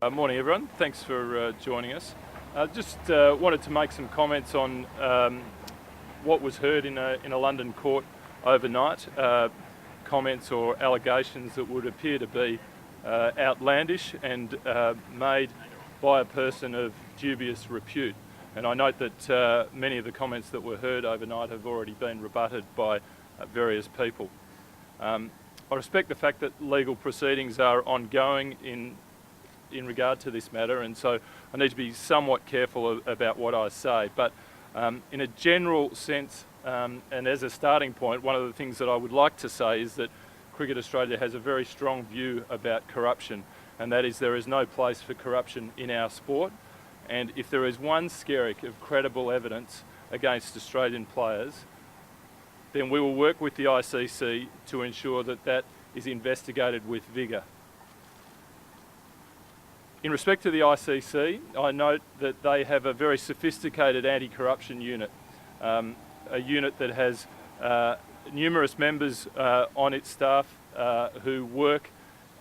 Morning everyone, thanks for joining us. Just wanted to make some comments on what was heard in a London court overnight. Comments or allegations that would appear to be outlandish and made by a person of dubious repute. And I note that many of the comments that were heard overnight have already been rebutted by various people. I respect the fact that legal proceedings are ongoing in regard to this matter, and so I need to be somewhat careful about what I say. But in a general sense, and as a starting point, one of the things that I would like to say is that Cricket Australia has a very strong view about corruption, and that is there is no place for corruption in our sport. And if there is one skerrick of credible evidence against Australian players, then we will work with the ICC to ensure that that is investigated with vigour. In respect to the ICC, I note that they have a very sophisticated anti-corruption unit, a unit that has numerous members on its staff who work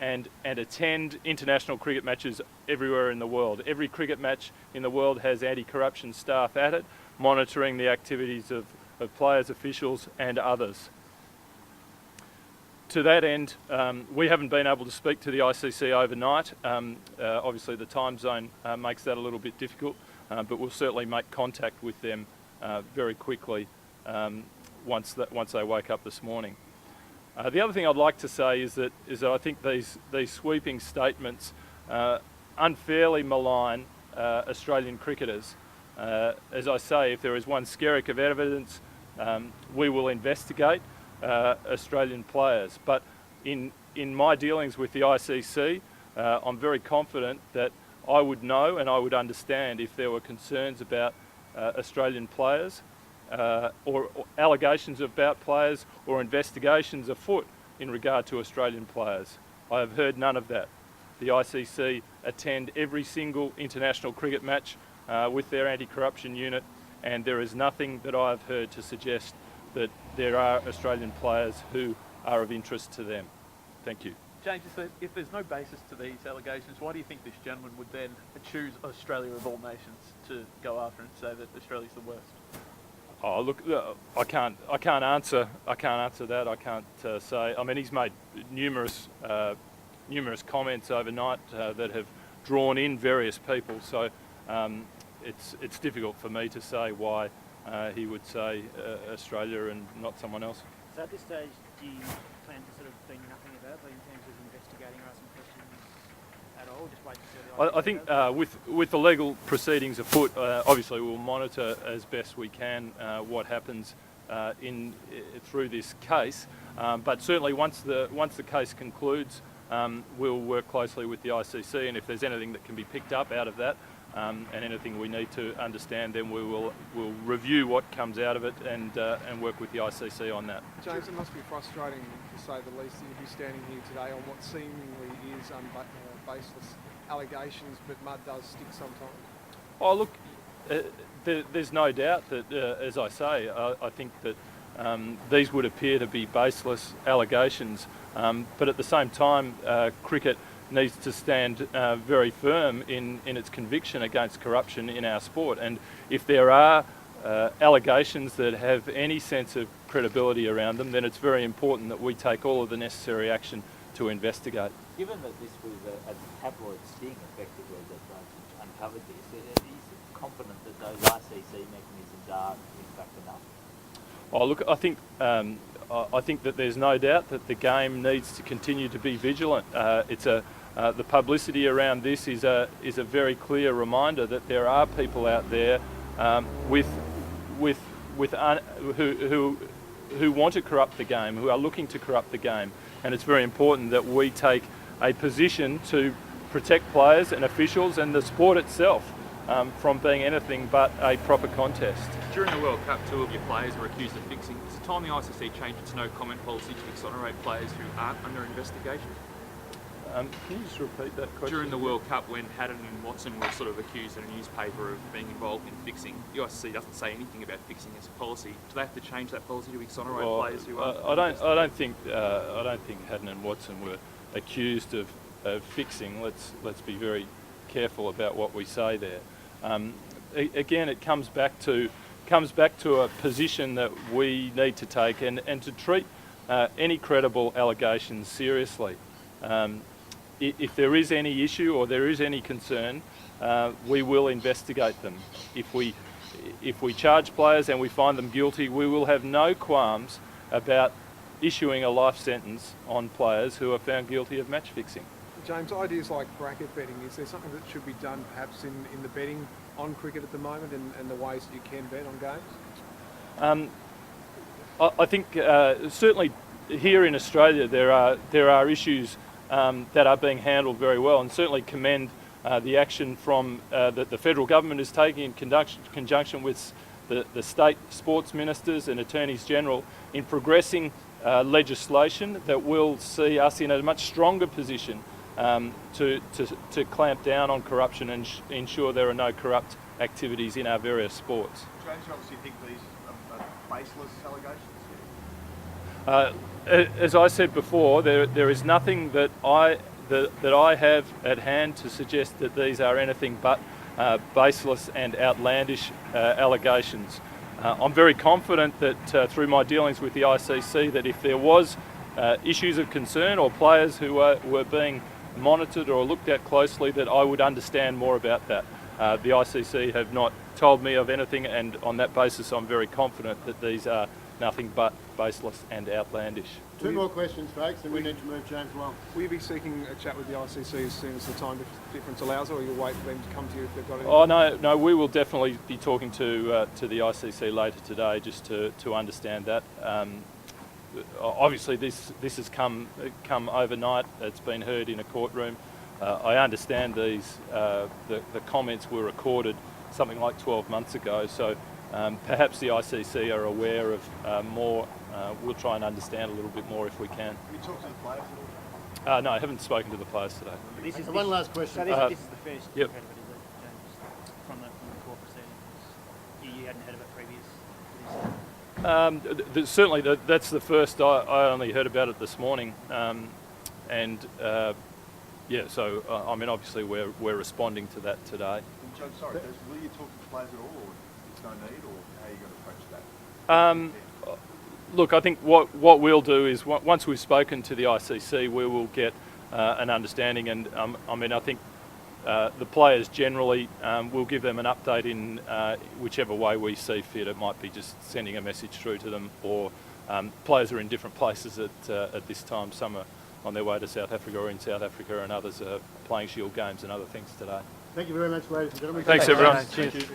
and attend international cricket matches everywhere in the world. Every cricket match in the world has anti-corruption staff at it, monitoring the activities of players, officials and others. To that end, we haven't been able to speak to the ICC overnight. Obviously the time zone makes that a little bit difficult, but we'll certainly make contact with them very quickly once they wake up this morning. The other thing I'd like to say is that I think these sweeping statements unfairly malign Australian cricketers. As I say, if there is one skerrick of evidence, we will investigate Australian players. But in my dealings with the ICC, I'm very confident that I would know and I would understand if there were concerns about Australian players or allegations about players or investigations afoot in regard to Australian players. I have heard none of that. The ICC attend every single international cricket match with their anti-corruption unit, and there is nothing that I have heard to suggest that there are Australian players who are of interest to them. Thank you. James, if there's no basis to these allegations, why do you think this gentleman would then choose Australia of all nations to go after and say that Australia's the worst? Oh look, I can't answer that. I can't say. I mean, he's made numerous comments overnight that have drawn in various people. So it's difficult for me to say why he would say Australia and not someone else. So at this stage, do you plan to sort of do nothing about it in terms of investigating or asking questions at all? Just wait to see the I think with the legal proceedings afoot, obviously we'll monitor as best we can what happens through this case. But certainly once the case concludes, we'll work closely with the ICC, and if there's anything that can be picked up out of that, and anything we need to understand, then we'll review what comes out of it and work with the ICC on that. James, it must be frustrating, to say the least, that you'd be standing here today on what seemingly is baseless allegations, but mud does stick sometimes. Oh look, there's no doubt that, as I say, I think that these would appear to be baseless allegations, but at the same time, cricket needs to stand very firm in its conviction against corruption in our sport. And if there are allegations that have any sense of credibility around them, then it's very important that we take all of the necessary action to investigate. Given that this was a tabloid sting, effectively, that uncovered this, are you confident that those ICC mechanisms are in fact enough? Oh look, I think that there's no doubt that the game needs to continue to be vigilant. The publicity around this is a very clear reminder that there are people out there who want to corrupt the game, who are looking to corrupt the game, and it's very important that we take a position to protect players and officials and the sport itself from being anything but a proper contest. During the World Cup, 2 of your players were accused of fixing. It's the time the ICC changed its no-comment policy to exonerate players who aren't under investigation. Can you just repeat that question? During the World Cup, when Haddon and Watson were sort of accused in a newspaper of being involved in fixing, the ICC doesn't say anything about fixing as a policy. Do they have to change that policy to exonerate players who aren't? I don't think Haddon and Watson were accused of fixing. Let's be very careful about what we say there. Again, it comes back to a position that we need to take and to treat any credible allegations seriously. If there is any issue or there is any concern, we will investigate them. If we charge players and we find them guilty, we will have no qualms about issuing a life sentence on players who are found guilty of match fixing. James, ideas like bracket betting, is there something that should be done perhaps in the betting on cricket at the moment and the ways that you can bet on games? I think certainly here in Australia there are issues that are being handled very well, and certainly commend the action from that the federal government is taking in conjunction with the state sports ministers and attorneys general in progressing legislation that will see us in a much stronger position to clamp down on corruption and ensure there are no corrupt activities in our various sports. James, you obviously think these are baseless allegations? As I said before, there is nothing that I have at hand to suggest that these are anything but baseless and outlandish allegations. I'm very confident that through my dealings with the ICC, that if there was issues of concern or players who were being monitored or looked at closely, that I would understand more about that. The ICC have not told me of anything, and on that basis I'm very confident that these are nothing but baseless and outlandish. Two more questions, folks, and we need to move James along. Will you be seeking a chat with the ICC as soon as the time difference allows, or you'll wait for them to come to you if they've got any? Oh no, we will definitely be talking to the ICC later today just to understand that. Obviously this has come overnight. It's been heard in a courtroom. I understand the comments were recorded something like 12 months ago, so perhaps the ICC are aware of more. We'll try and understand a little bit more if we can. Have you talked to the players at all? No, I haven't spoken to the players today. One last question. So this is the first Yep. you've heard of it, is it, James, from the court proceedings? You hadn't heard of it previous? Certainly, that's the first. I only heard about it this morning, yeah. So I mean, obviously, we're responding to that today. And Joe, sorry, will you talk to the players at all, or there's no need, or how are you going to approach that? Look, I think what we'll do is once we've spoken to the ICC, we will get an understanding, and I mean, I think the players generally will give them an update in whichever way we see fit. It might be just sending a message through to them, or players are in different places at this time. Some are on their way to South Africa or in South Africa, and others are playing Shield games and other things today. Thank you very much, ladies and gentlemen. Thanks everyone. Cheers. Cheers.